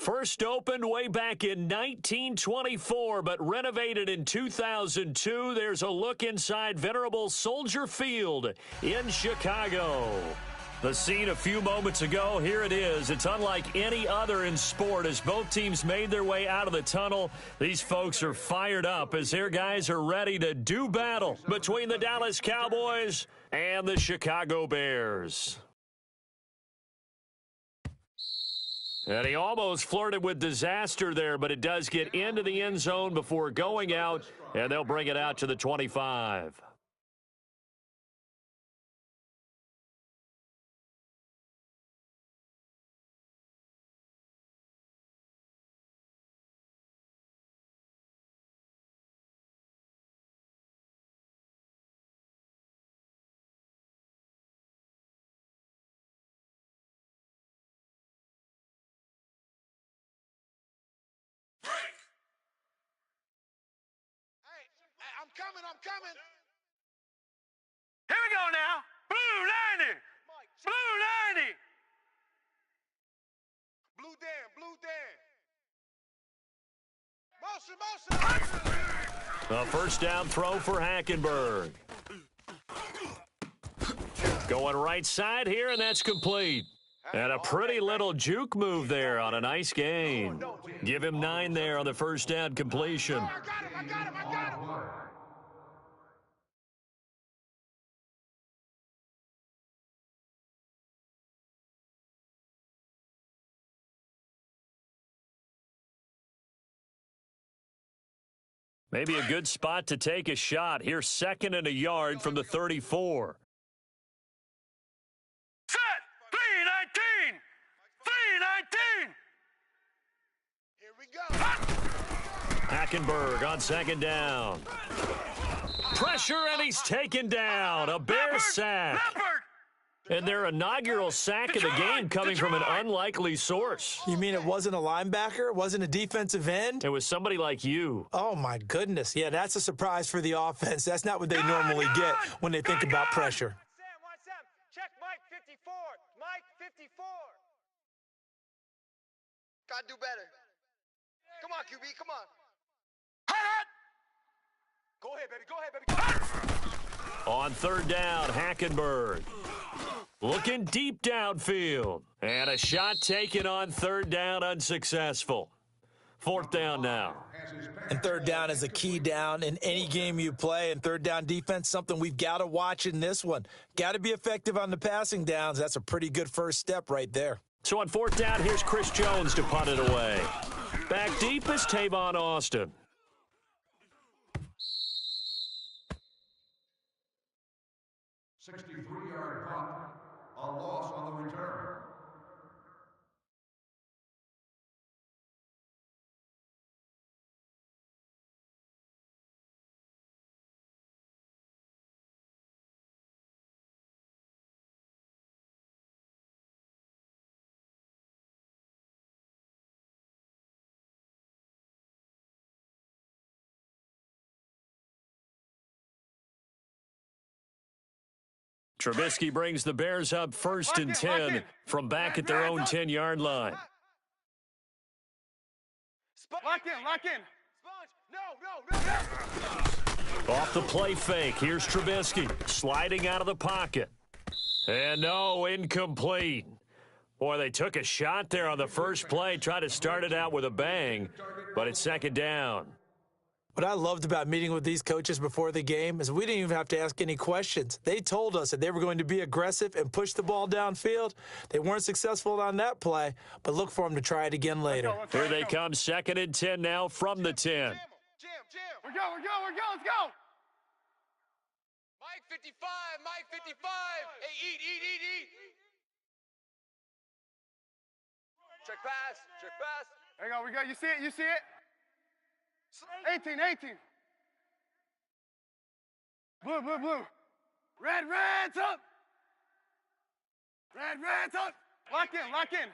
First opened way back in 1924, but renovated in 2002. There's a look inside venerable Soldier Field in Chicago. The scene a few moments ago, here it is. It's unlike any other in sport as both teams made their way out of the tunnel. These folks are fired up as their guys are ready to do battle between the Dallas Cowboys and the Chicago Bears. And he almost flirted with disaster there, but it does get into the end zone before going out, and they'll bring it out to the 25. I'm coming. Here we go now. Blue 90. Blue 90. Blue Dan. Motion. A first down throw for Hackenberg. Going right side here, and that's complete. And a pretty little juke move there on a nice gain. Give him 9 there on the first down completion. I got him. Maybe a good spot to take a shot. Here's 2nd and a yard from the 34. Set. 319. Here we go. Hackenberg on 2nd down. Pressure, and he's taken down. A Bear sack. And their inaugural sack of the game coming from an unlikely source. You mean it wasn't a linebacker? It wasn't a defensive end? It was somebody like you. Oh, my goodness. Yeah, that's a surprise for the offense. That's not what they normally get when they think about pressure. Watch Sam. Check Mike 54. Mike 54. Gotta do better. Come on, QB. Come on. Go ahead, baby. On 3rd down, Hackenberg. Looking deep downfield. And a shot taken on 3rd down, unsuccessful. 4th down now. And 3rd down is a key down in any game you play. And 3rd down defense, something we've got to watch in this one. Got to be effective on the passing downs. That's a pretty good first step right there. So on 4th down, here's Chris Jones to punt it away. Back deep is Tavon Austin. 63-yard punt. A loss on the return. Trubisky brings the Bears up 1st and 10 from back at their own 10-yard line. Lock in. No. Off the play fake, here's Trubisky sliding out of the pocket. And no, incomplete. Boy, they took a shot there on the first play, tried to start it out with a bang, but it's 2nd down. What I loved about meeting with these coaches before the game is we didn't even have to ask any questions. They told us that they were going to be aggressive and push the ball downfield. They weren't successful on that play, but look for them to try it again later. Here they come, 2nd and 10 now from the 10. Jam. We're go. Let's go. Mike 55. Hey, eat. Check pass. There you go. You see it? 18. Blue. Red's up. Lock in. Rush in.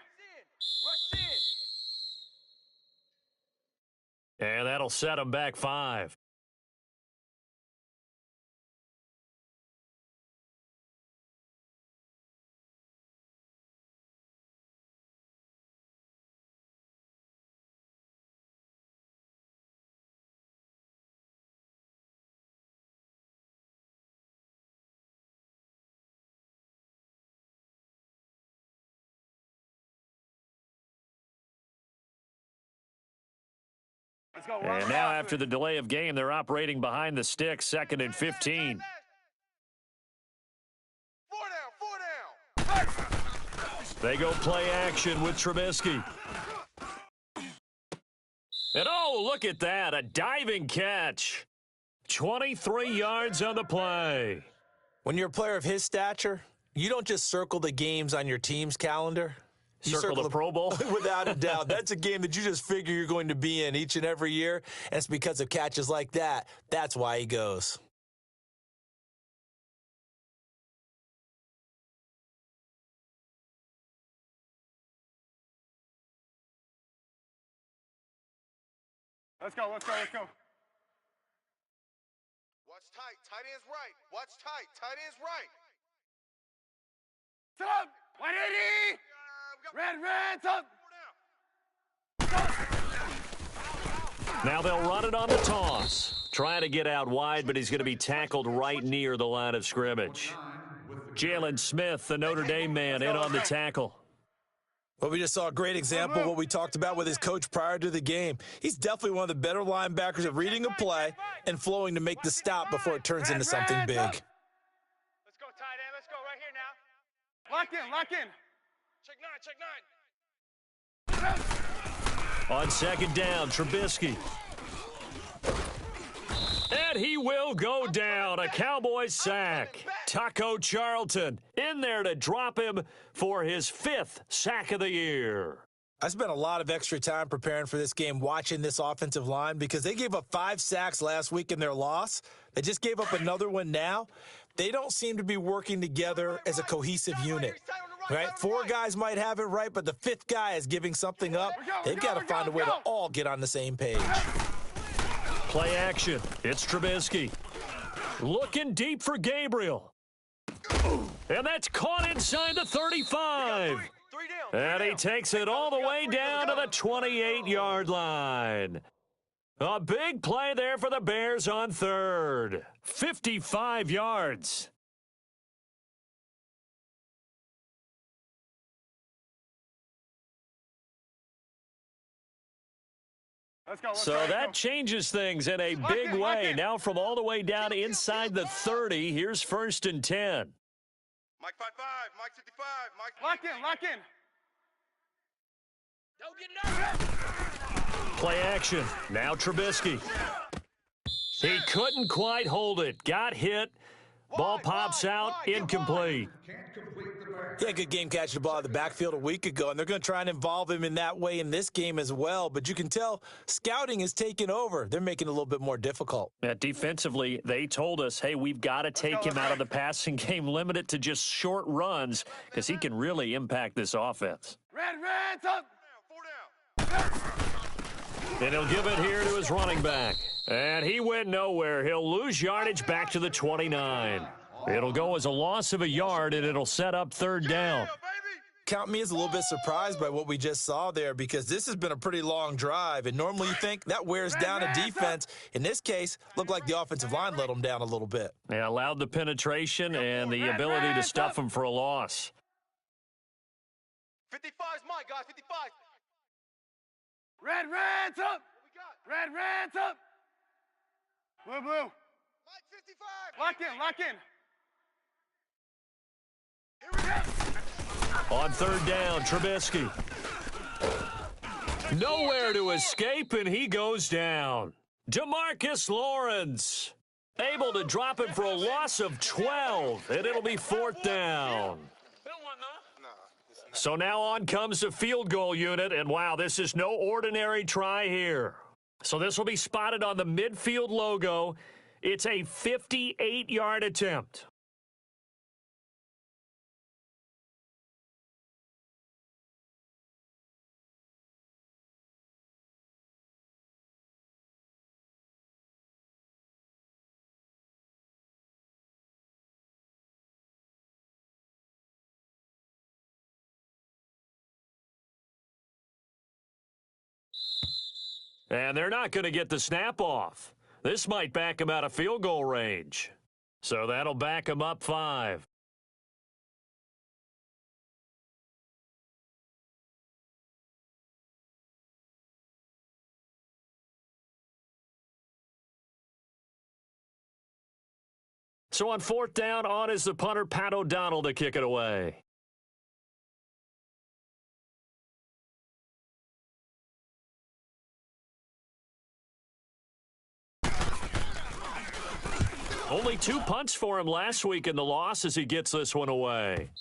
And that'll set them back 5. Let's go. And now after the delay of game, they're operating behind the sticks, 2nd and 15. 4 down, 4 down. They go play action with Trubisky. And oh, look at that, a diving catch. 23 yards on the play. When you're a player of his stature, you don't just circle the games on your team's calendar. You Circle the Pro Bowl? Without a doubt. That's a game that you just figure you're going to be in each and every year, and it's because of catches like that. That's why he goes. Let's go. Watch tight. Tight end's right. Watch tight. Tight end's right. Sit up. 180. Red, up. Now they'll run it on the toss. Trying to get out wide, but he's going to be tackled right near the line of scrimmage. Jalen Smith, the Notre Dame man, in on the tackle. Well, we just saw a great example of what we talked about with his coach prior to the game. He's definitely one of the better linebackers at reading a play and flowing to make the stop before it turns into something big. Let's go, tight end. Let's go right here now. Lock in. Check 9. On 2nd down, Trubisky. And he will go down. A Cowboys sack. Taco Charlton in there to drop him for his 5th sack of the year. I spent a lot of extra time preparing for this game watching this offensive line because they gave up 5 sacks last week in their loss. They just gave up another one now. They don't seem to be working together as a cohesive unit. Right? 4 guys might have it right, but the 5th guy is giving something up. They've got to find a way to all get on the same page. Play action. It's Trubisky. Looking deep for Gabriel. And that's caught inside the 35. 3 down. And he takes it all the way down to the 28-yard line. A big play there for the Bears on 3rd. 55 yards. So that changes things in a big way. Now from all the way down inside the 30, here's 1st and 10. Mike 5-5. Mike 55. Mike. Lock in. Don't get nervous. Play action. Now Trubisky. He couldn't quite hold it. Got hit. Ball pops out. Incomplete. He had a good game catching the ball in the backfield a week ago, and they're going to try and involve him in that way in this game as well. But you can tell scouting is taking over. They're making it a little bit more difficult. Defensively, they told us, hey, we've got to take him out of the passing game, limit it to just short runs, because he can really impact this offense. Red, up. 4 down. And he'll give it here to his running back. And he went nowhere. He'll lose yardage back to the 29. It'll go as a loss of a yard, and it'll set up 3rd down. Count me as a little bit surprised by what we just saw there because this has been a pretty long drive, and normally you think that wears down a defense. In this case, looked like the offensive line let them down a little bit. They allowed the penetration and the ability to stuff them for a loss. 55's Mike, guys. 55. Red, up. Red, up. Blue. Mike 55. Lock in. On 3rd down, Trubisky. Nowhere to escape, and he goes down. DeMarcus Lawrence able to drop him for a loss of 12, and it'll be 4th down. So now on comes the field goal unit, and wow, this is no ordinary try here. So this will be spotted on the midfield logo. It's a 58-yard attempt. And they're not going to get the snap off. This might back him out of field goal range. So that'll back him up 5. So on fourth down, on is the punter, Pat O'Donnell, to kick it away. Only 2 punts for him last week in the loss as he gets this one away.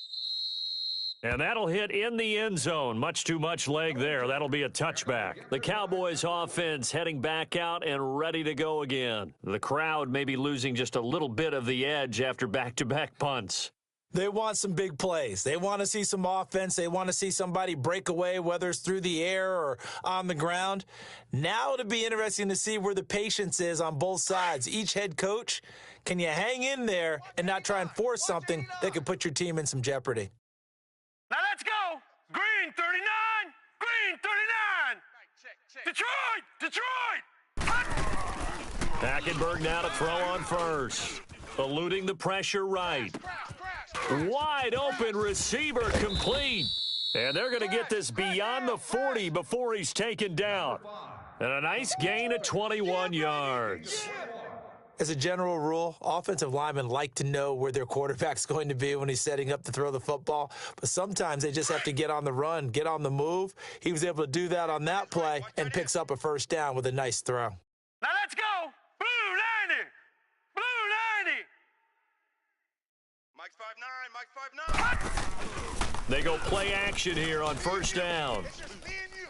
And that'll hit in the end zone. Much too much leg there. That'll be a touchback. The Cowboys offense heading back out and ready to go again. The crowd may be losing just a little bit of the edge after back-to-back punts. They want some big plays. They want to see some offense. They want to see somebody break away, whether it's through the air or on the ground. Now it'll be interesting to see where the patience is on both sides. Each head coach, can you hang in there and not try and force something that could put your team in some jeopardy? Now let's go. Green 39. Green 39. Detroit. Hackenberg now to throw on first. Eluding the pressure right. Wide open receiver complete. And they're going to get this beyond the 40 before he's taken down. And a nice gain of 21 yards. As a general rule, offensive linemen like to know where their quarterback's going to be when he's setting up to throw the football. But sometimes they just have to get on the run, get on the move. He was able to do that on that play and picks up a first down with a nice throw. Now let's go. Blue 90. Blue 90. Mike's 5'9", Mike's 5'9". They go play action here on first down. It's just me and you.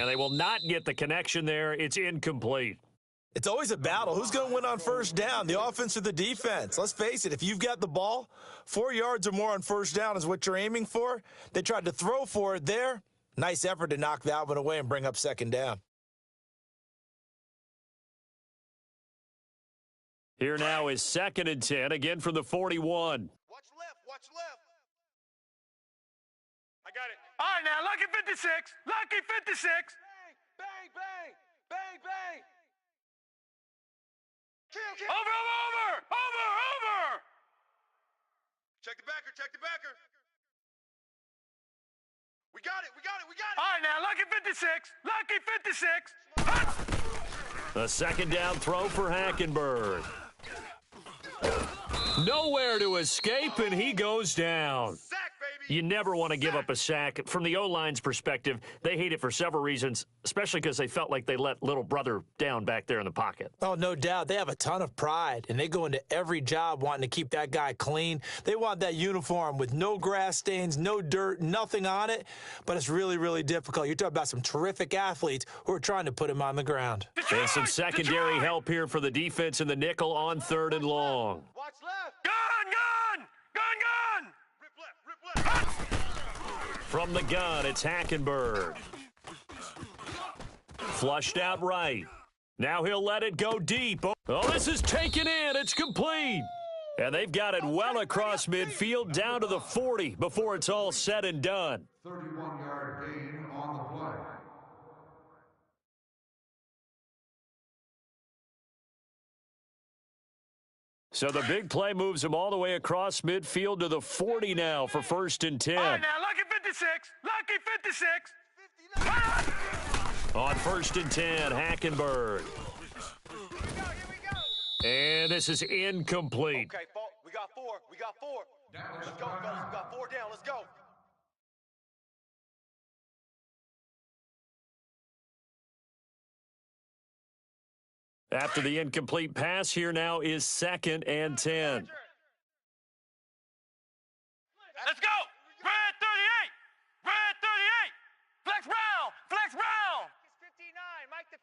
And they will not get the connection there. It's incomplete. It's always a battle. Who's going to win on first down, the offense or the defense? Let's face it, if you've got the ball, 4 yards or more on first down is what you're aiming for. They tried to throw for it there. Nice effort to knock that one away and bring up second down. Here now is 2nd and 10, again from the 41. Watch left, watch left. I got it. All right, now, lucky 56. Lucky 56. Bang, bang, bang, bang, bang. Kill. Over. Check the backer, check the backer. We got it. All right, now, lucky 56. Lucky 56. A second down throw for Hackenberg. Nowhere to escape, and he goes down. Sack, baby. You never want to give up a sack. From the O-line's perspective, they hate it for several reasons, especially because they felt like they let little brother down back there in the pocket. Oh, no doubt. They have a ton of pride, and they go into every job wanting to keep that guy clean. They want that uniform with no grass stains, no dirt, nothing on it, but it's really, really difficult. You're talking about some terrific athletes who are trying to put him on the ground. And some secondary help here for the defense in the nickel on 3rd and long. Watch left. Gun. Rip left. From the gun, it's Hackenberg. Flushed out right. Now he'll let it go deep. Oh, this is taken in. It's complete. And they've got it well across midfield down to the 40 before it's all said and done. 31-yard gain on the play. So the big play moves him all the way across midfield to the 40 now for 1st and 10. All right, now, lucky 56. Lucky 56. On 1st and 10, Hackenberg. Here we go. And this is incomplete. Okay, we got 4. Let's go, fellas. We got 4 down. Let's go. After the incomplete pass, here now is 2nd and 10. Let's go. Red 38. Red 38. Flex Brown. It's 59. Mike the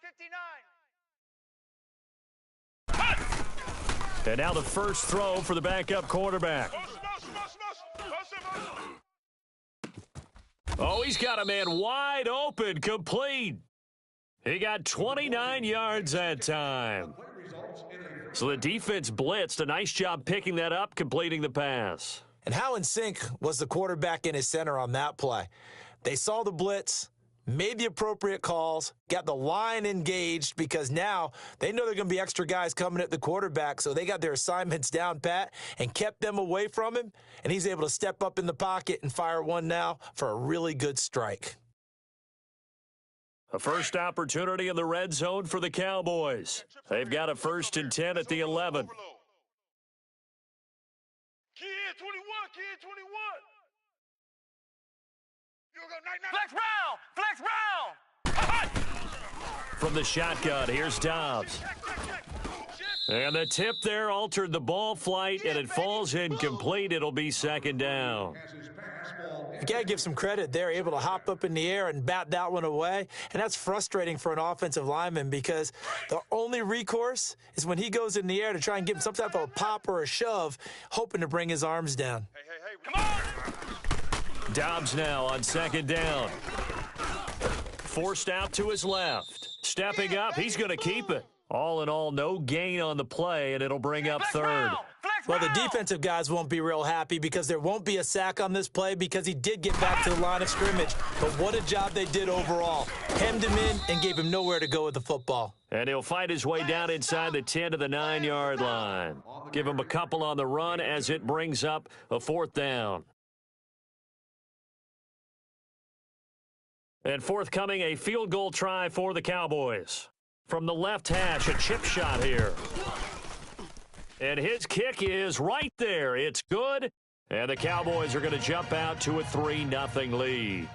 59. And now the first throw for the backup quarterback. Oh, he's got a man wide open, complete. He got 29 yards that time. So the defense blitzed. A nice job picking that up, completing the pass. And how in sync was the quarterback and his center on that play? They saw the blitz, made the appropriate calls, got the line engaged because now they know there are going to be extra guys coming at the quarterback, so they got their assignments down pat and kept them away from him, and he's able to step up in the pocket and fire one now for a really good strike. A first opportunity in the red zone for the Cowboys. They've got a 1st and 10 at the 11. kid, 21. You go night. Flex round. From the shotgun, here's Dobbs. And the tip there altered the ball flight, and it falls incomplete. It'll be second down. You got to give some credit. They're able to hop up in the air and bat that one away, and that's frustrating for an offensive lineman because the only recourse is when he goes in the air to try and give him some type of a pop or a shove, hoping to bring his arms down. Hey, come on. Dobbs now on second down. Forced out to his left. Stepping up, he's going to keep it. All in all, no gain on the play, and it'll bring up third. Well, the defensive guys won't be real happy because there won't be a sack on this play because he did get back to the line of scrimmage. But what a job they did overall. Hemmed him in and gave him nowhere to go with the football. And he'll fight his way down inside the 10 to the 9-yard line. Give him a couple on the run as it brings up a fourth down. And forthcoming, a field goal try for the Cowboys. From the left hash, a chip shot here. And his kick is right there. It's good. And the Cowboys are going to jump out to a 3-0 lead.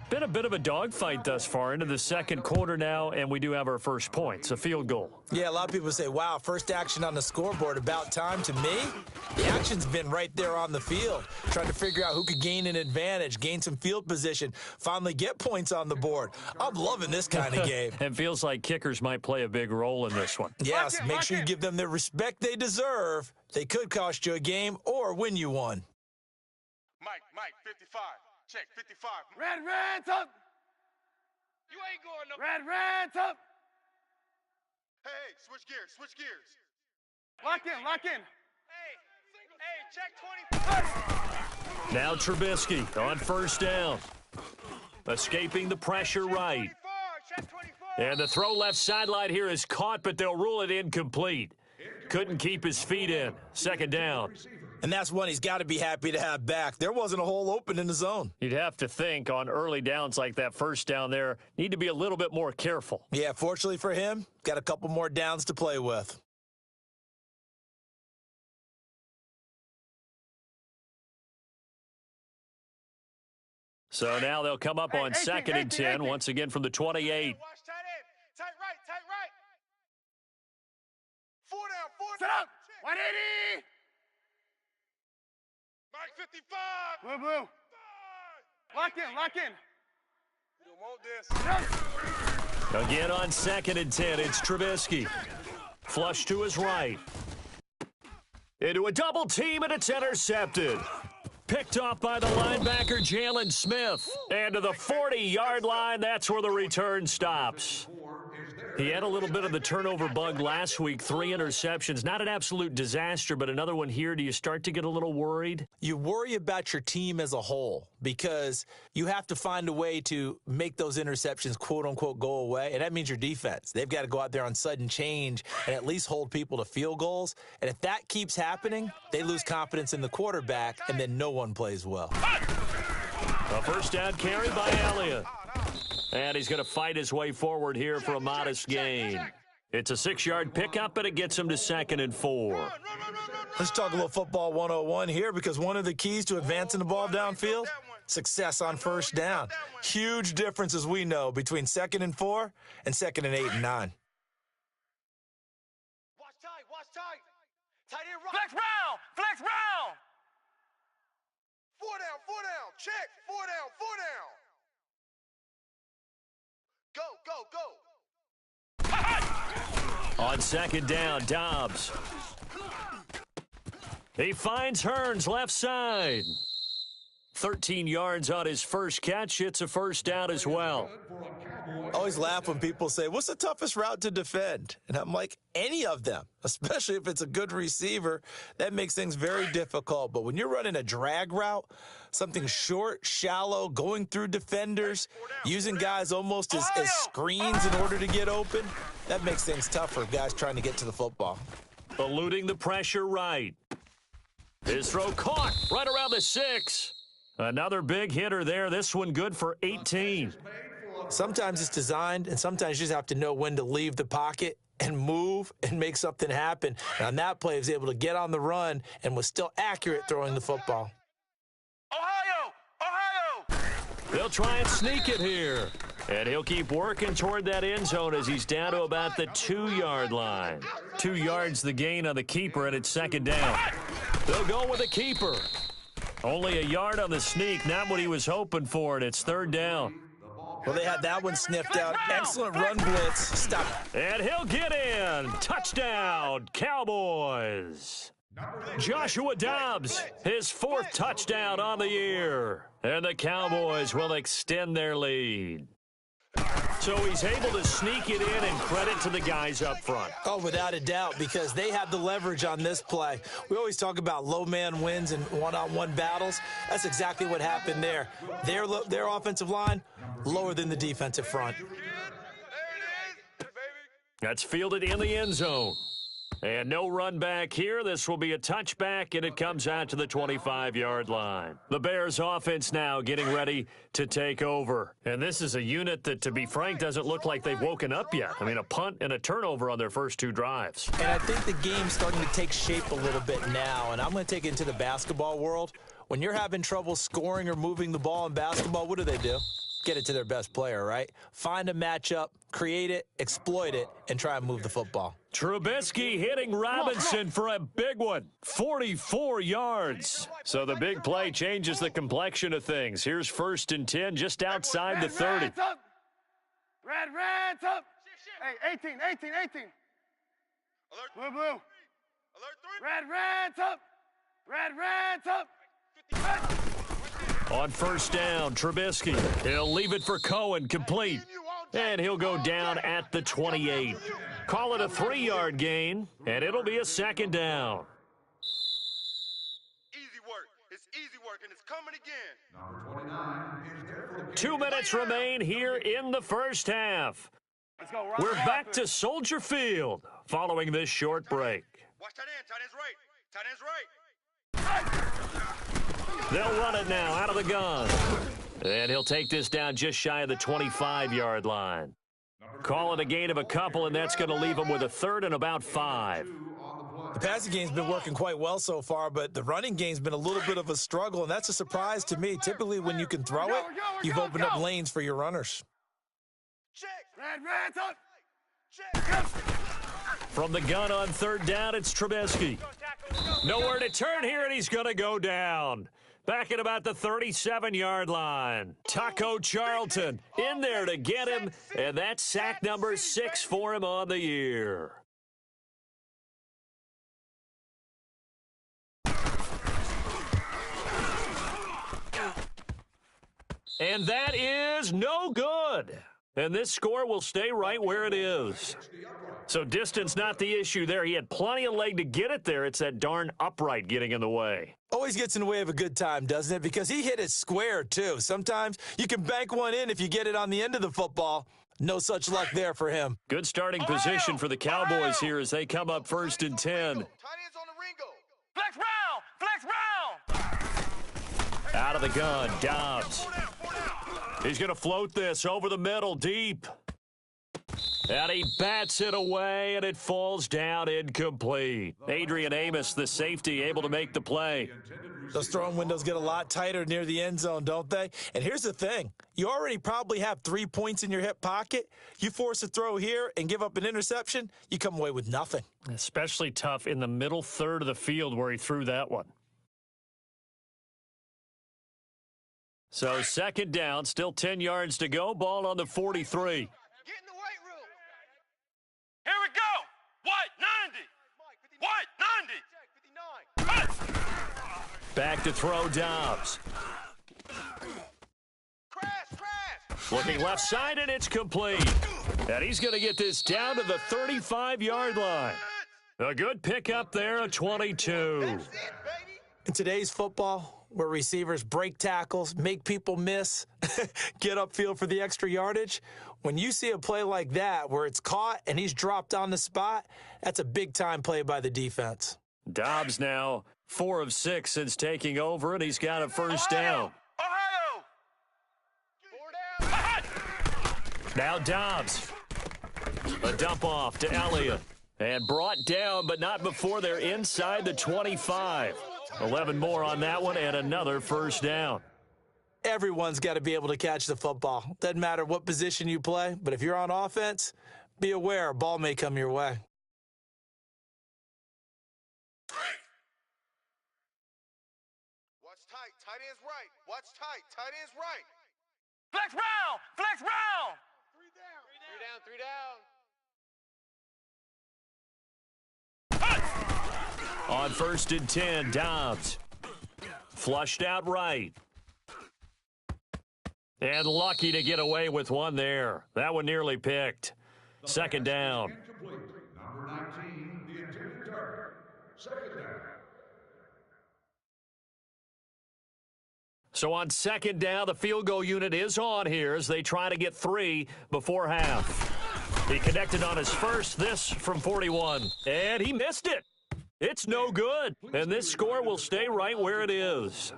Been a bit of a dogfight thus far into the second quarter now, and we do have our first points, a field goal. Yeah, a lot of people say, wow, first action on the scoreboard, about time. To me, the action's been right there on the field, trying to figure out who could gain an advantage, gain some field position, finally get points on the board. I'm loving this kind of game. It feels like kickers might play a big role in this one. Yes, make sure you give them the respect they deserve. They could cost you a game or win you one. Mike, 55. Check, 55. Red, up. You ain't going no. Red, up. Hey, switch gears. Lock in. Hey, check 20. Now Trubisky on first down. Escaping the pressure right. Check 24. And the throw left sideline here is caught, but they'll rule it incomplete. Couldn't keep his feet in. Second down. And that's one he's got to be happy to have back. There wasn't a hole open in the zone. You'd have to think on early downs like that first down there, need to be a little bit more careful. Yeah, fortunately for him, got a couple more downs to play with. So now they'll come up on 2nd and 10, once again from the 28. Watch tight end. Tight right. 4 down. Set up. 180. Mike 55. Blue. Lock in. You don't want this. Again on 2nd and 10, it's Trubisky. Flush to his right. Into a double team, and it's intercepted. Picked off by the linebacker, Jalen Smith. And to the 40-yard line, that's where the return stops. He had a little bit of the turnover bug last week, 3 interceptions. Not an absolute disaster, but another one here. Do you start to get a little worried? You worry about your team as a whole because you have to find a way to make those interceptions, quote-unquote, go away, and that means your defense. They've got to go out there on sudden change and at least hold people to field goals. And if that keeps happening, they lose confidence in the quarterback, and then no one plays well. A first down carry by Elliott. And he's going to fight his way forward here for a modest gain. It's a 6-yard pickup, and it gets him to 2nd and 4. Let's talk a little football 101 here because one of the keys to advancing the ball downfield, success on first down. Huge difference, as we know, between 2nd and 4 and 2nd and 8 and 9. Watch tight. Tight end right. Flex round. 4 down. Check. 4 down. Go. On 2nd down, Dobbs. He finds Hearns left side. 13 yards on his first catch. It's a first down as well. I always laugh when people say, what's the toughest route to defend? And I'm like, any of them, especially if it's a good receiver. That makes things very difficult. But when you're running a drag route, something short, shallow, going through defenders, using guys almost as screens in order to get open, that makes things tough for guys trying to get to the football. Eluding the pressure right. His throw caught right around the 6. Another big hitter there. This one good for 18. Sometimes it's designed, and sometimes you just have to know when to leave the pocket and move and make something happen. And on that play, he was able to get on the run and was still accurate throwing the football. Ohio! Ohio! They'll try and sneak it here. And he'll keep working toward that end zone as he's down to about the 2-yard line. 2 yards the gain on the keeper, and it's second down. They'll go with the keeper. Only a yard on the sneak, not what he was hoping for, and it's third down. Well, they had that one sniffed out. Excellent run blitz. Stop. And he'll get in. Touchdown, Cowboys. Joshua Dobbs, his 4th touchdown on the year. And the Cowboys will extend their lead. So he's able to sneak it in, and credit to the guys up front. Oh, without a doubt, because they have the leverage on this play. We always talk about low man wins in one-on-one battles. That's exactly what happened there. Their offensive line, lower than the defensive front. That's fielded in the end zone. And no run back here. This will be a touchback, and it comes out to the 25-yard line. The Bears offense now getting ready to take over. And this is a unit that, to be frank, doesn't look like they've woken up yet. I mean, a punt and a turnover on their first 2 drives. And I think the game's starting to take shape a little bit now, and I'm going to take it into the basketball world. When you're having trouble scoring or moving the ball in basketball, what do? Get it to their best player, right? Find a matchup, create it, exploit it, and try and move the football. Trubisky hitting Robinson for a big one, 44 yards. So the big play changes the complexion of things. Here's 1st and 10 just outside the 30. Reds up. Reds up. Hey, 18. Alert. Blue. Alert 3. Reds up. Reds up. On 1st down, Trubisky. He'll leave it for Cohen, complete. And he'll go down at the 28. Call it a 3-yard gain, and it'll be a 2nd down. Easy work. It's easy work, and it's coming again. Number 29 is there for the 2 minutes remain here in the first half. Let's go. We're back to Soldier Field following this short break. Watch tight end. Tight end's right. They'll run it now out of the gun. And he'll take this down just shy of the 25-yard line. Call it a gain of a couple, and that's going to leave them with a 3rd and about 5. The passing game's been working quite well so far, but the running game's been a little bit of a struggle, and that's a surprise to me. Typically, when you can throw it, you've opened up lanes for your runners. Reds up. From the gun on 3rd down, it's Trubisky. Nowhere to turn here, and he's going to go down. Back at about the 37-yard line. Taco Charlton in there to get him, and that's sack number 6 for him on the year. And that is no good. And this score will stay right where it is. So distance not the issue there. He had plenty of leg to get it there. It's that darn upright getting in the way. Always gets in the way of a good time, doesn't it? Because he hit it square, too. Sometimes you can bank one in if you get it on the end of the football. No such luck there for him. Good starting position for the Cowboys here as they come up 1st and 10. Tight end's on the Ringo. Flex round! Out of the gun, Dobbs. He's going to float this over the middle, deep. And he bats it away, and it falls down incomplete. Adrian Amos, the safety, able to make the play. Those throwing windows get a lot tighter near the end zone, don't they? And here's the thing. You already probably have 3 points in your hip pocket. You force a throw here and give up an interception, you come away with nothing. Especially tough in the middle third of the field where he threw that one. So 2nd down, still 10 yards to go. Ball on the 43. Get in the weight room. Here we go! White, 90! White, 90! Back to throw Dobbs. Crash. Looking left side, and it's complete. And he's going to get this down to the 35-yard line. A good pickup there, a 22. That's it, baby. In today's football, where receivers break tackles, make people miss, get upfield for the extra yardage, when you see a play like that where it's caught and he's dropped on the spot, that's a big-time play by the defense. Dobbs now 4 of 6 since taking over, and he's got a 1st down. Ohio! 4 down. Now Dobbs A dump off to Elliott. And brought down, but not before they're inside the 25. 11 more on that one, and another first down. Everyone's got to be able to catch the football. Doesn't matter what position you play, but if you're on offense, be aware a ball may come your way. Watch tight. Tight end's right. Watch tight. Tight end's right. Flex round! Flex round! Three down. Three down. Three down. On 1st and 10, Dobbs. Flushed out right. And lucky to get away with one there. That one nearly picked. 2nd down. Incomplete. Number 19, the intended target. 2nd down. So on 2nd down, the field goal unit is on here as they try to get 3 before half. He connected on his first, this from 41. And he missed it. It's no good. And this score will stay right where it is.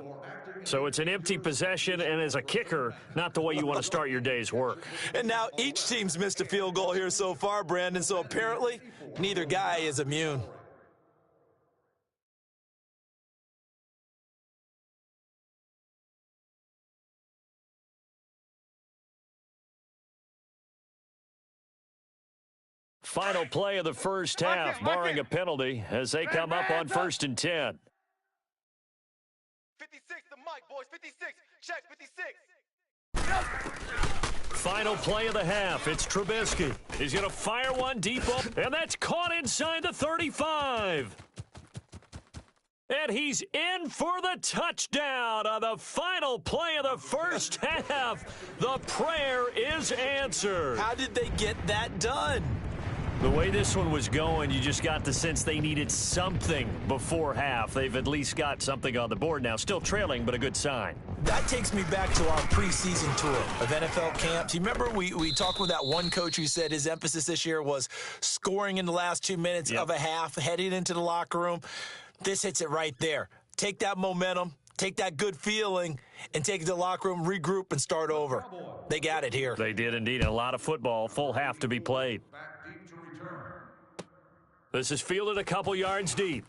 So it's an empty possession, and as a kicker, not the way you want to start your day's work. And now each team's missed a field goal here so far, Brandon, so apparently neither guy is immune. Final play of the first half, barring a penalty, as they come up on 1st and 10. 56 the mic, boys. 56. Check 56. Final play of the half. It's Trubisky. He's going to fire one deep, and that's caught inside the 35. And he's in for the touchdown on the final play of the first half. The prayer is answered. How did they get that done? The way this one was going, you just got the sense they needed something before half. They've at least got something on the board now. Still trailing, but a good sign. That takes me back to our preseason tour of NFL camps. You remember we talked with that one coach who said his emphasis this year was scoring in the last 2 minutes of a half, heading into the locker room. This hits it right there. Take that momentum, take that good feeling, and take it to the locker room, regroup, and start over. They got it here. They did indeed. And a lot of football, full half to be played. Back deep to return. This is fielded a couple yards deep.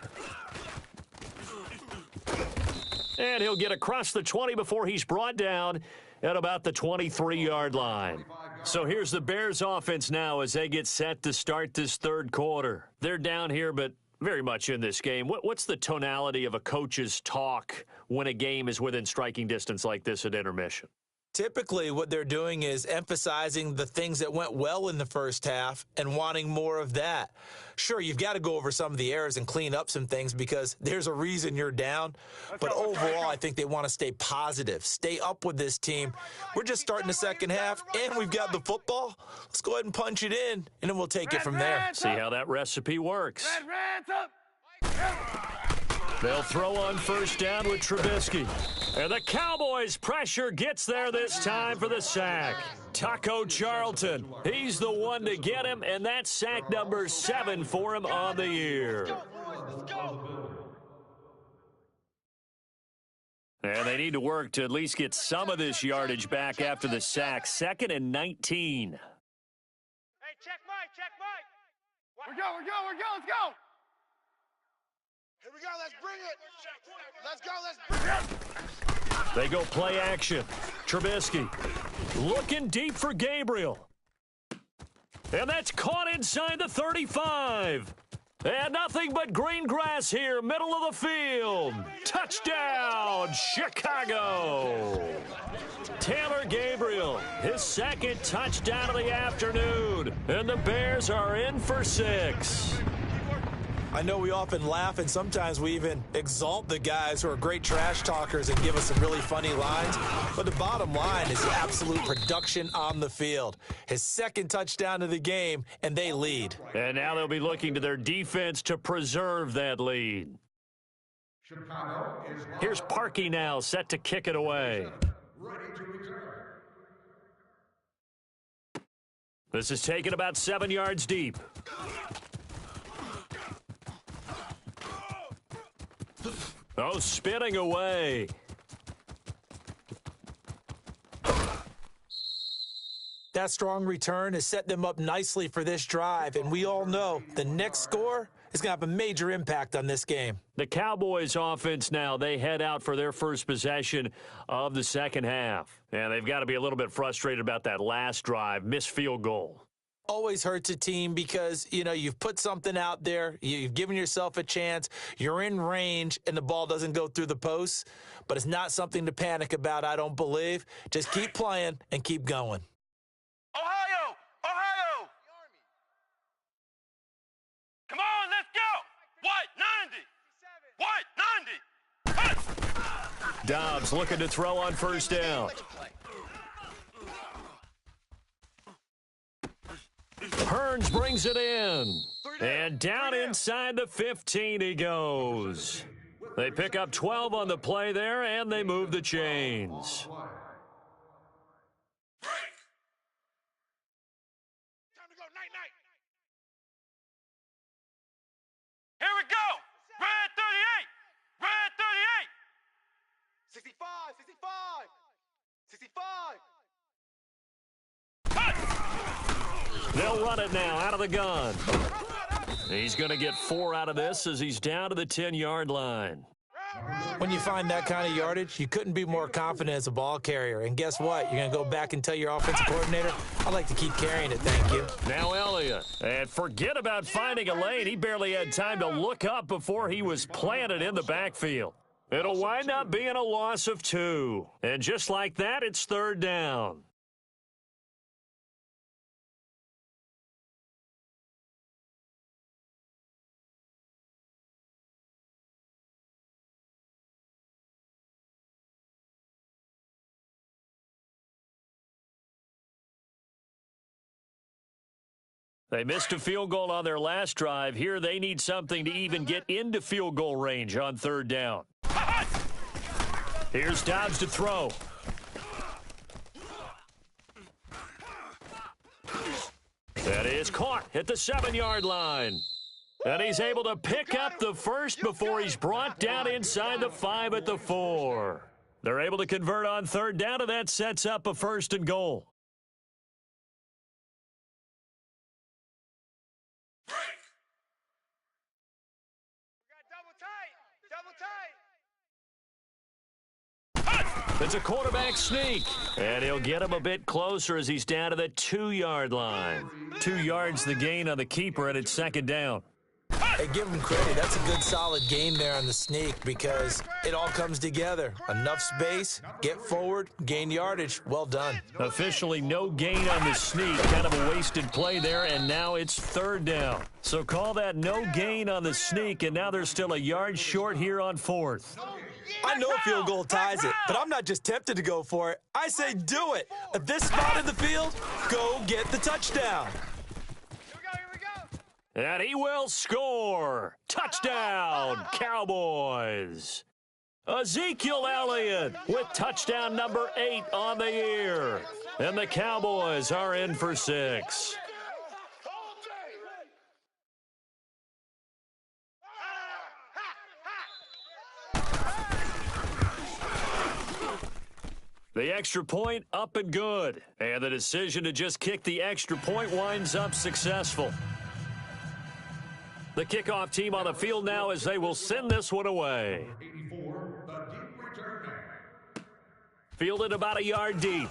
And he'll get across the 20 before he's brought down at about the 23-yard line. So here's the Bears offense now as they get set to start this 3rd quarter. They're down here, but very much in this game. What's the tonality of a coach's talk when a game is within striking distance like this at intermission? Typically, what they're doing is emphasizing the things that went well in the first half and wanting more of that. Sure, you've got to go over some of the errors and clean up some things because there's a reason you're down. But overall, I think they want to stay positive, stay up with this team. We're just starting the second half, and we've got the football. Let's go ahead and punch it in, and then we'll take it from there. See how that recipe works. Red up. They'll throw on 1st down with Trubisky. And the Cowboys' pressure gets there this time for the sack. Taco Charlton, he's the one to get him, and that's sack number 7 for him on the year. Let's go. And they need to work to at least get some of this yardage back after the sack. 2nd and 19. Hey, check Mike, check Mike. We're go. Let's go. Here we go. Let's bring it. Let's go. Let's bring it. They go play action. Trubisky looking deep for Gabriel. And that's caught inside the 35. And nothing but green grass here, middle of the field. Touchdown, Chicago. Taylor Gabriel, his 2nd touchdown of the afternoon. And the Bears are in for 6. I know we often laugh, and sometimes we even exalt the guys who are great trash talkers and give us some really funny lines. But the bottom line is absolute production on the field. His 2nd touchdown of the game, and they lead. And now they'll be looking to their defense to preserve that lead. Chicago is live. Here's Parkey now, set to kick it away. Ready to return. This is taken about 7 yards deep. Oh, spinning away. That strong return has set them up nicely for this drive, and we all know the next score is going to have a major impact on this game. The Cowboys offense now, they head out for their first possession of the second half. And they've got to be a little bit frustrated about that last drive, missed field goal. Always hurts a team because, you've put something out there, you've given yourself a chance, you're in range, and the ball doesn't go through the posts. But it's not something to panic about, I don't believe. Just keep playing and keep going. Ohio! Ohio! Come on, let's go! White 90! White 90! Dobbs looking to throw on first down. Hearns brings it in. And down inside the 15 he goes. They pick up 12 on the play there, and they move the chains. Here we go! Red 38! Red 38! 65, 65, 65. They'll run it now out of the gun. He's going to get 4 out of this as he's down to the 10-yard line. When you find that kind of yardage, you couldn't be more confident as a ball carrier. And guess what? You're going to go back and tell your offensive coordinator, I'd like to keep carrying it, thank you. Now Elliott. And forget about finding a lane. He barely had time to look up before he was planted in the backfield. It'll wind up being a loss of 2. And just like that, it's third down. They missed a field goal on their last drive. Here they need something to even get into field goal range on third down. Here's Dobbs to throw. That is caught at the 7-yard line. And he's able to pick up the first before he's brought down inside the 5 at the 4. They're able to convert on third down, and that sets up a first and goal. It's a quarterback sneak, and he'll get him a bit closer as he's down to the 2-yard line. 2 yards the gain on the keeper, and it's second down. Hey, give him credit. That's a good, solid game there on the sneak because it all comes together. Enough space, get forward, gain yardage. Well done. Officially no gain on the sneak. Kind of a wasted play there, and now it's third down. So call that no gain on the sneak, and now they're still a yard short here on fourth. I know a field goal ties it, but I'm not just tempted to go for it. I say do it. At this spot in the field, go get the touchdown. And he will score. Touchdown, Cowboys. Ezekiel Elliott with touchdown number 8 on the year. And the Cowboys are in for 6. The extra point up and good. And the decision to just kick the extra point winds up successful. The kickoff team on the field now as they will send this one away. 84, the deep return man. Fielded about a yard deep.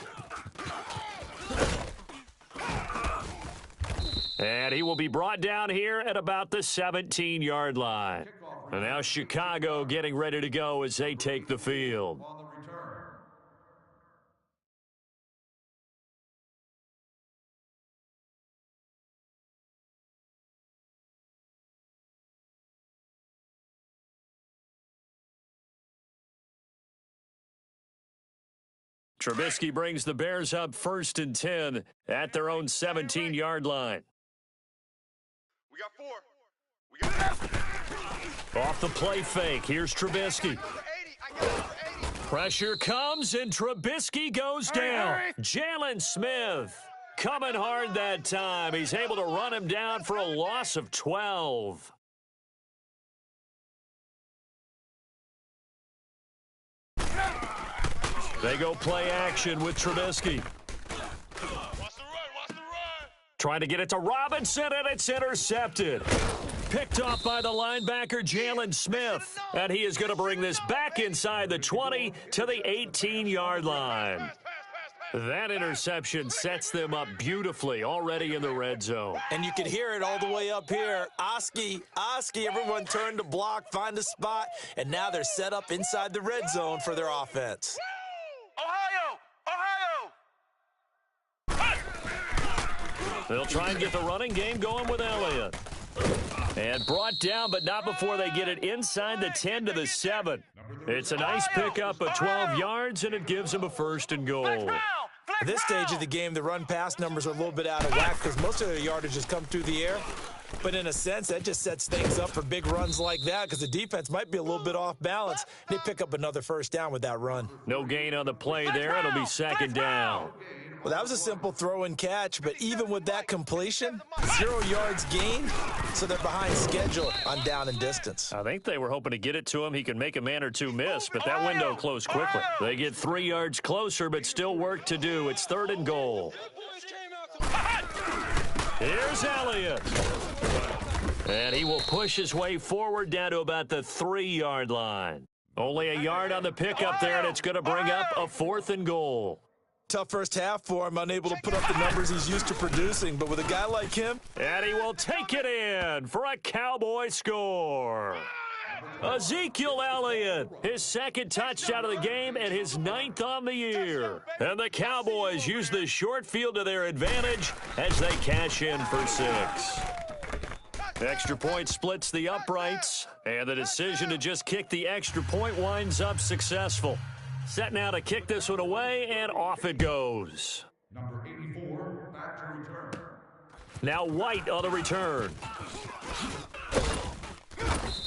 And he will be brought down here at about the 17-yard line. And now Chicago getting ready to go as they take the field. On the return. Trubisky brings the Bears up 1st and 10 at their own 17-yard line. We got 4. We got Off the play fake, here's Trubisky. Pressure comes, and Trubisky goes down. Jalen Smith coming hard that time. He's able to run him down for a loss of 12. They go play action with Trubisky. Watch the Trying to get it to Robinson, and it's intercepted. Picked off by the linebacker, Jalen Smith. And he is going to bring this back inside the 20 to the 18-yard line. That interception sets them up beautifully already in the red zone. And you can hear it all the way up here. Oski, everyone turned to block, find a spot, and now they're set up inside the red zone for their offense. They'll try and get the running game going with Elliott. And brought down, but not before they get it inside the 10 to the 7. It's a nice pickup of 12 yards, and it gives them a 1st and goal. At this stage of the game, the run-pass numbers are a little bit out of whack because most of their yardage has come through the air. But in a sense, that just sets things up for big runs like that because the defense might be a little bit off balance. They pick up another 1st down with that run. No gain on the play there. It'll be 2nd down. Well, that was a simple throw and catch, but even with that completion, 0 yards gained, so they're behind schedule on down and distance. I think they were hoping to get it to him. He can make a man or two miss, but that window closed quickly. They get 3 yards closer, but still work to do. It's 3rd and goal. Here's Elliott. And he will push his way forward down to about the 3-yard line. Only a yard on the pickup there, and it's going to bring up a 4th and goal. Tough first half for him, unable to put up the numbers he's used to producing, but with a guy like him. And he will take it in for a Cowboy score. Ezekiel Elliott, his 2nd touchdown of the game and his 9th on the year. And the Cowboys use the short field to their advantage as they cash in for 6. Extra point splits the uprights, and the decision to just kick the extra point winds up successful. Set now to kick this one away, and off it goes. Number 84, back to return. Now White on the return.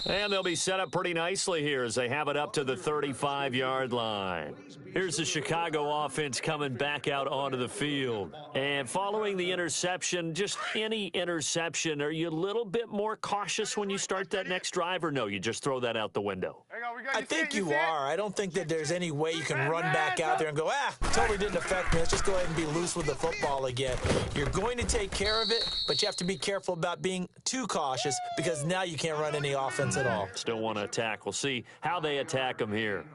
And they'll be set up pretty nicely here as they have it up to the 35-yard line. Here's the Chicago offense coming back out onto the field. And following the interception, just any interception, are you a little bit more cautious when you start that next drive, or no, you just throw that out the window? I think you are. I don't think that there's any way you can run back out there and go, totally didn't affect me. Let's just go ahead and be loose with the football again. You're going to take care of it, but you have to be careful about being too cautious because now you can't run any offense at all. Still want to attack. We'll see how they attack him here.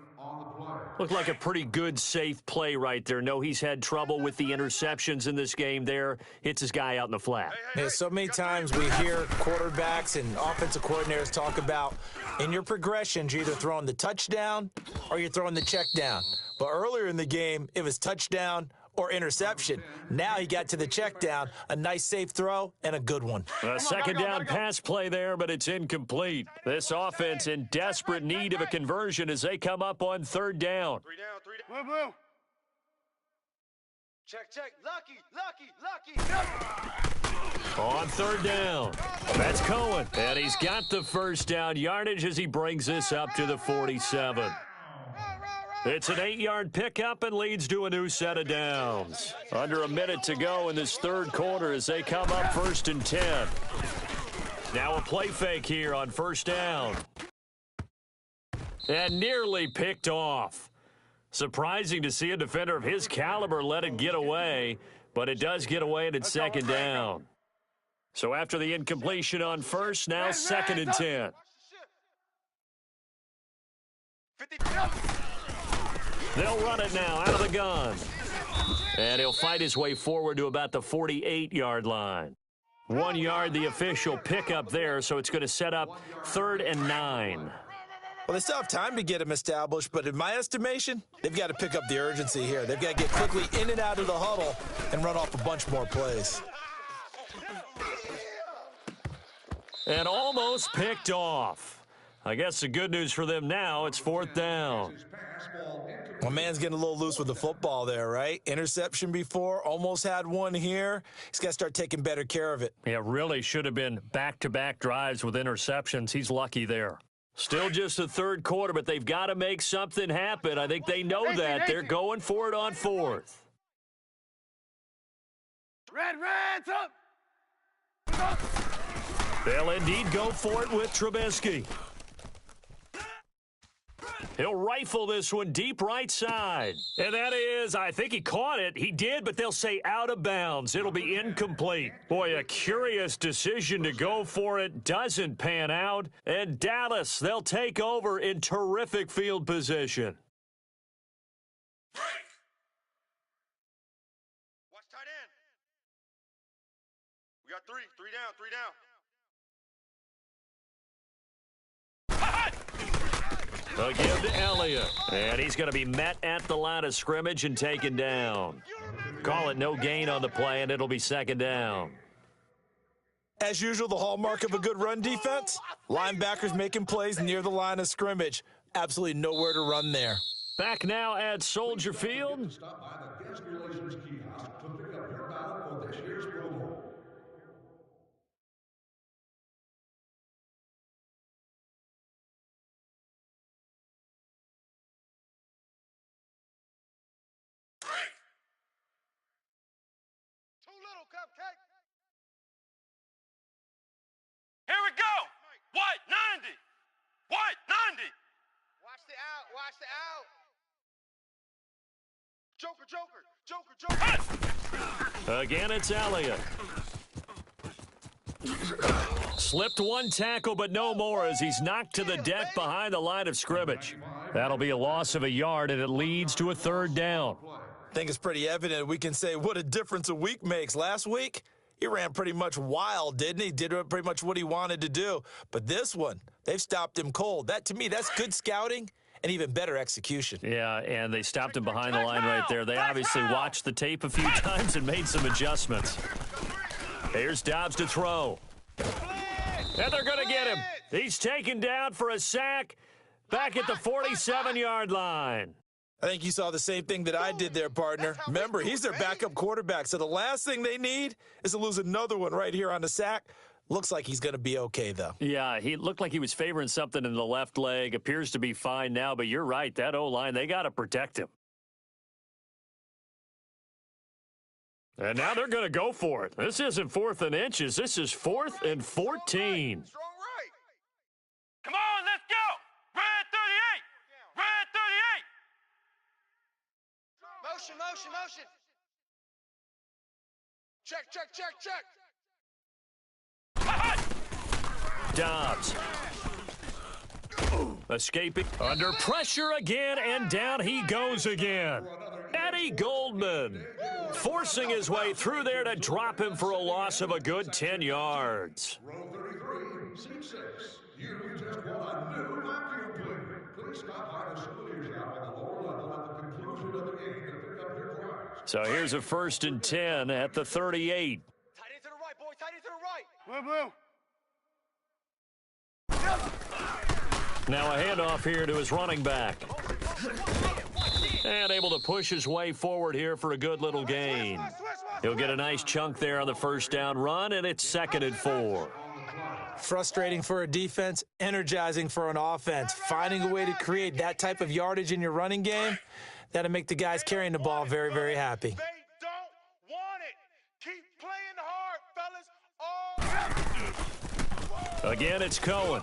Looked like a pretty good, safe play right there. No, he's had trouble with the interceptions in this game there. Hits his guy out in the flat. Yeah, so many times we hear quarterbacks and offensive coordinators talk about in your progressions, you're either throwing the touchdown or you're throwing the check down. But earlier in the game, it was touchdown or interception. Now he got to the check down, a nice safe throw, and a good one. A 2nd down pass play there, but it's incomplete. This offense in desperate need of a conversion as they come up on 3rd down. 3 down, 3 down. Blue. Check. Lucky. On 3rd down, that's Cohen. And he's got the 1st down yardage as he brings this up to the 47. It's an 8-yard pickup and leads to a new set of downs. Under a minute to go in this 3rd quarter as they come up 1st and 10. Now a play fake here on 1st down. And nearly picked off. Surprising to see a defender of his caliber let it get away, but it does get away and it's 2nd down. So after the incompletion on 1st, now 2nd and 10. 50. They'll run it now out of the gun. And he'll fight his way forward to about the 48-yard line. 1 yard, the official pickup there, so it's going to set up 3rd and 9. Well, they still have time to get him established, but in my estimation, they've got to pick up the urgency here. They've got to get quickly in and out of the huddle and run off a bunch more plays. And almost picked off. I guess the good news for them now, it's 4th down. My man's getting a little loose with the football there, right? Interception before, almost had one here. He's got to start taking better care of it. Yeah, really should have been back-to-back drives with interceptions. He's lucky there. Still just the 3rd quarter, but they've got to make something happen. I think they know that. They're going for it on 4th. Reds up. They'll indeed go for it with Trubisky. He'll rifle this one deep right side. And that is, I think he caught it. He did, but they'll say out of bounds. It'll be incomplete. Boy, a curious decision to go for it. Doesn't pan out. And Dallas, they'll take over in terrific field position. Break. Watch tight end. We got three down, three down. They'll give to Elliott. And he's going to be met at the line of scrimmage and taken down. Call it no gain on the play, and it'll be second down. As usual, the hallmark of a good run defense, linebackers making plays near the line of scrimmage. Absolutely nowhere to run there. Back now at Soldier Field. Stop by the guest relations kiosk to pick up your ballot for this year's Pro Bowl. Break. Too little, cupcake. Here we go. White 90. White 90. Watch the out, watch the out. Joker, Joker, Joker, Joker. Again, it's Elliott. Slipped one tackle, but no more as he's knocked to the deck behind the line of scrimmage. That'll be a loss of a yard, and it leads to a third down. I think it's pretty evident we can say what a difference a week makes. Last week, he ran pretty much wild, didn't he? Did pretty much what he wanted to do. But this one, they've stopped him cold. That, to me, that's good scouting and even better execution. Yeah, and they stopped him behind the line right there. They obviously watched the tape a few times and made some adjustments. Here's Dobbs to throw. And they're going to get him. He's taken down for a sack back at the 47-yard line. I think you saw the same thing that I did there, partner. Remember, he's their backup quarterback, so the last thing they need is to lose another one right here on the sack. Looks like he's going to be okay, though. Yeah, he looked like he was favoring something in the left leg. Appears to be fine now, but you're right. That O-line, they got to protect him. And now they're going to go for it. This isn't 4th and inches. This is 4th and 14. Strong right. Come on, let's go. Red 38. Red 38. Motion, motion, motion. Check, check, check, check. Dobbs. Escaping. Under pressure again, and down he goes again. Eddie Goldman forcing his way through there to drop him for a loss of a good 10 yards. Row 33, seat 6. You just won a new vacuum cleaner. Please stop by the souvenirs shop at the lower level at the conclusion of the game to pick up your prize. So here's a 1st and 10 at the 38. Tight end to the right, boy. Tight end to the right. Blue, blue. Now a handoff here to his running back. And able to push his way forward here for a good little gain. He'll get a nice chunk there on the first down run, and it's 2nd and 4. Frustrating for a defense, energizing for an offense. Finding a way to create that type of yardage in your running game, that'll make the guys carrying the ball very, very happy. They don't want it. Keep playing hard, fellas. Again, it's Cohen.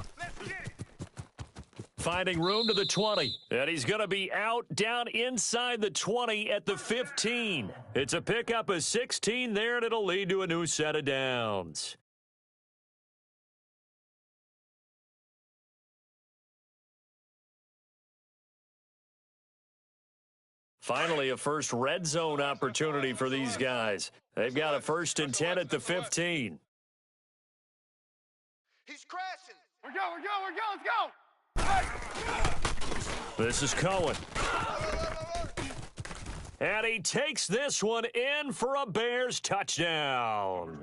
Finding room to the 20. And he's going to be out down inside the 20 at the 15. It's a pickup of 16 there, and it'll lead to a new set of downs. Finally, a first red zone opportunity for these guys. They've got a 1st and 10 at the 15. He's crashing. We're go, let's go. This is Cohen. And he takes this one in for a Bears touchdown.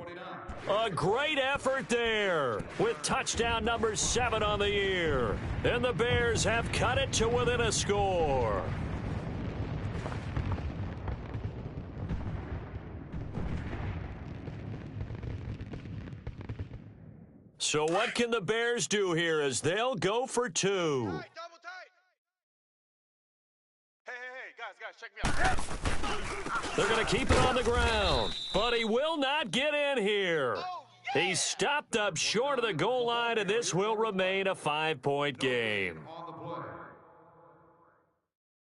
A great effort there with touchdown number 7 on the year. And the Bears have cut it to within a score. So what can the Bears do here as they'll go for 2? Double tight. Hey, guys, check me out. They're going to keep it on the ground, but he will not get in here. He's stopped up short of the goal line, and this will remain a 5-point game. On the play.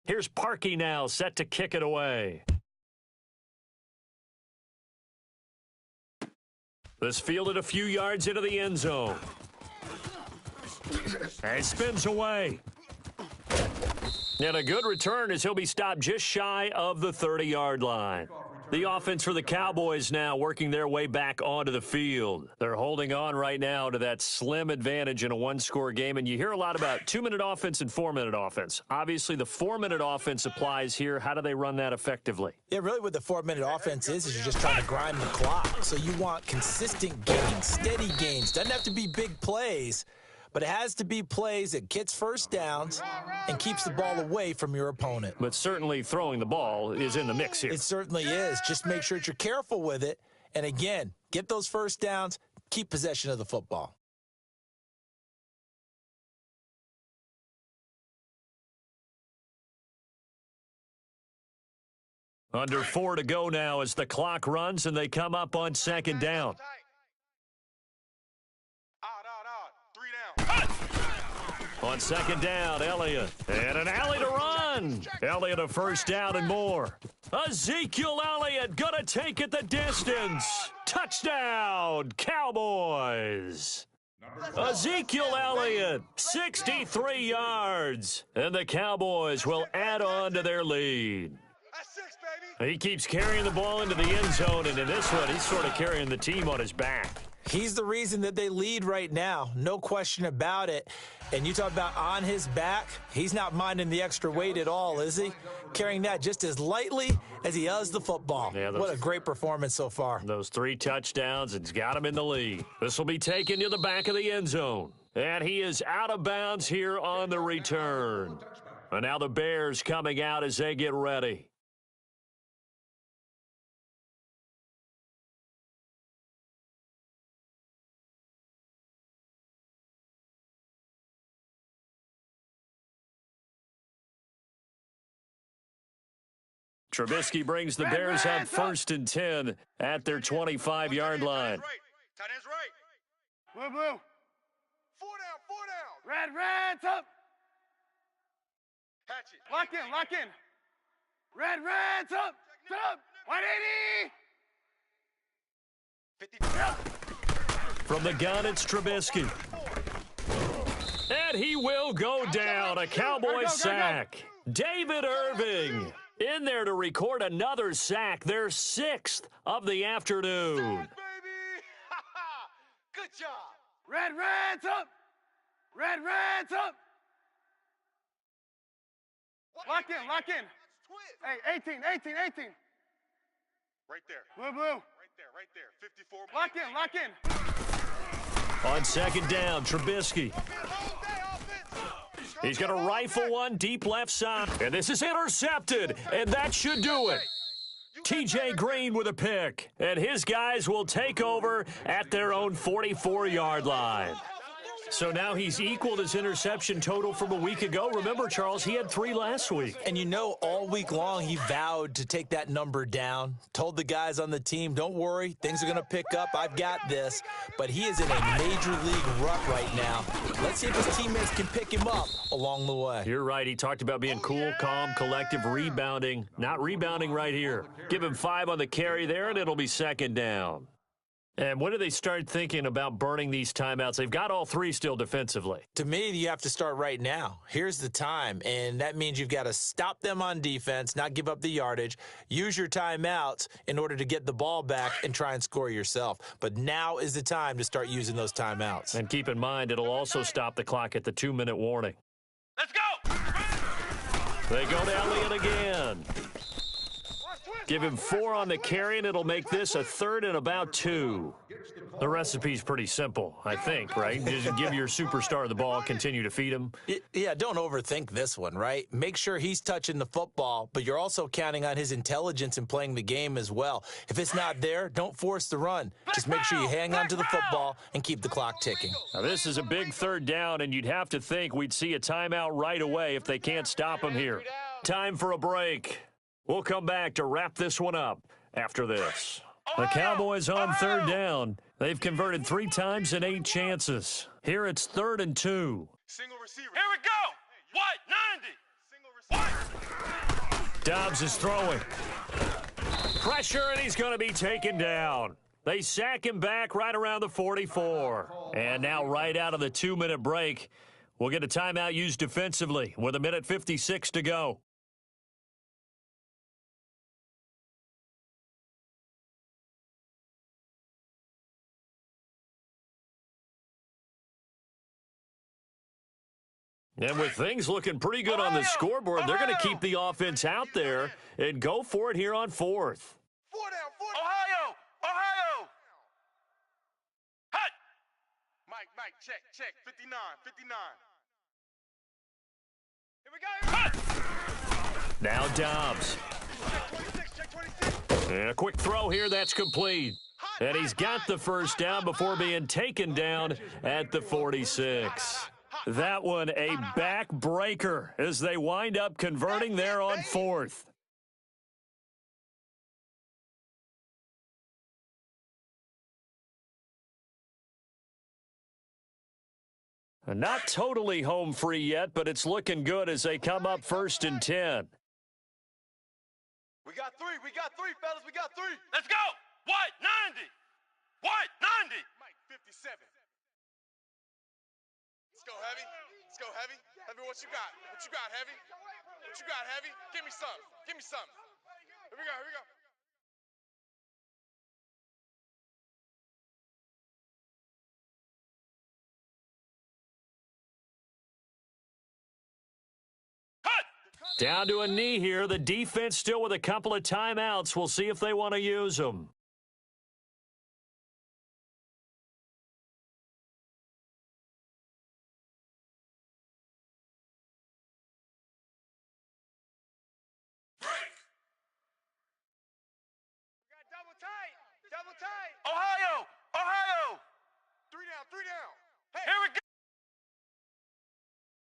Here's Parkey now, set to kick it away. This fielded a few yards into the end zone. And spins away. And a good return as he'll be stopped just shy of the 30-yard line. The offense for the Cowboys now working their way back onto the field. They're holding on right now to that slim advantage in a one-score game, and you hear a lot about 2-minute offense and 4-minute offense. Obviously, the 4-minute offense applies here. How do they run that effectively? Yeah, really what the 4-minute offense is you're just trying to grind the clock. So you want consistent gains, steady gains. Doesn't have to be big plays, but it has to be plays that gets first downs and keeps the ball away from your opponent. But certainly throwing the ball is in the mix here. It certainly is. Just make sure that you're careful with it. And again, get those first downs, keep possession of the football. Under 4 to go now as the clock runs and they come up on second down. On second down, Elliott. And an alley to run. Elliott a first down and more. Ezekiel Elliott gonna take it the distance. Touchdown, Cowboys. Ezekiel Elliott, 63 yards. And the Cowboys will add on to their lead. He keeps carrying the ball into the end zone, and in this one, he's sort of carrying the team on his back. He's the reason that they lead right now, no question about it. And you talk about on his back, he's not minding the extra weight at all, is he? Carrying that just as lightly as he does the football. Yeah, what a great performance so far. Those 3 touchdowns, it's got him in the lead. This will be taken to the back of the end zone. And he is out of bounds here on the return. And now the Bears coming out as they get ready. Trubisky brings the Bears up 1st and 10 at their 25-yard line. Tight end's right. Blue, blue. 4 down. Red, top. Hatch it. Lock in. Red, top. 180. 50. From the gun, it's Trubisky. And he will go down. A Cowboy sack. David Irving in there to record another sack, their 6th of the afternoon. Baby. Good job. Red, top. Red, top. Lock in. Hey, 18. Right there. Blue. Right there. 54. Lock in. On second down, Trubisky. He's going to rifle one deep left side. And this is intercepted, and that should do it. T.J. Green with a pick, and his guys will take over at their own 44-yard line. So now he's equaled his interception total from a week ago. Remember, Charles, he had 3 last week. And you know, all week long he vowed to take that number down. Told the guys on the team, don't worry, things are going to pick up. I've got this. But he is in a major league rut right now. Let's see if his teammates can pick him up along the way. You're right. He talked about being cool, calm, collective, rebounding. Not rebounding right here. Give him 5 on the carry there, and it'll be second down. And when do they start thinking about burning these timeouts? They've got all 3 still defensively. To me, you have to start right now. Here's the time, and that means you've got to stop them on defense, not give up the yardage, use your timeouts in order to get the ball back and try and score yourself. But now is the time to start using those timeouts. And keep in mind, it'll also stop the clock at the 2-minute warning. Let's go! They go to Elliott again. Give him 4 on the carry, and it'll make this a 3rd and about 2. The recipe's pretty simple, I think, right? Just give your superstar the ball, continue to feed him. Yeah, don't overthink this one, right? Make sure he's touching the football, but you're also counting on his intelligence in playing the game as well. If it's not there, don't force the run. Just make sure you hang on to the football and keep the clock ticking. Now, this is a big 3rd down, and you'd have to think we'd see a timeout right away if they can't stop him here. Time for a break. We'll come back to wrap this one up after this. The Cowboys on 3rd down. They've converted 3 times in 8 chances. Here it's 3rd and 2. Single receiver. Here we go. What? 90. Single receiver. What? Dobbs is throwing. Pressure, and he's going to be taken down. They sack him back right around the 44. And now right out of the 2-minute break, we'll get a timeout used defensively with 1:56 to go. And with things looking pretty good on the scoreboard, they're going to keep the offense out there and go for it here on 4th. 4 down, 4 down. Ohio! Ohio! Hut! Mike, check, 59, 59. Here we go. Now Dobbs. Check 26. And a quick throw here, that's complete. And he's got the first down before being taken down at the 46. That one a backbreaker as they wind up converting there on 4th. Not totally home free yet, but it's looking good as they come up 1st and 10. We got three, fellas, we got 3. Let's go! What? 90! What? 90! Mike, 57. Heavy. Let's go, Heavy. Heavy, what you got? What you got, Heavy? What you got, Heavy? Give me something. Give me something. Here we go. Down to a knee here. The defense still with a couple of timeouts. We'll see if they want to use them.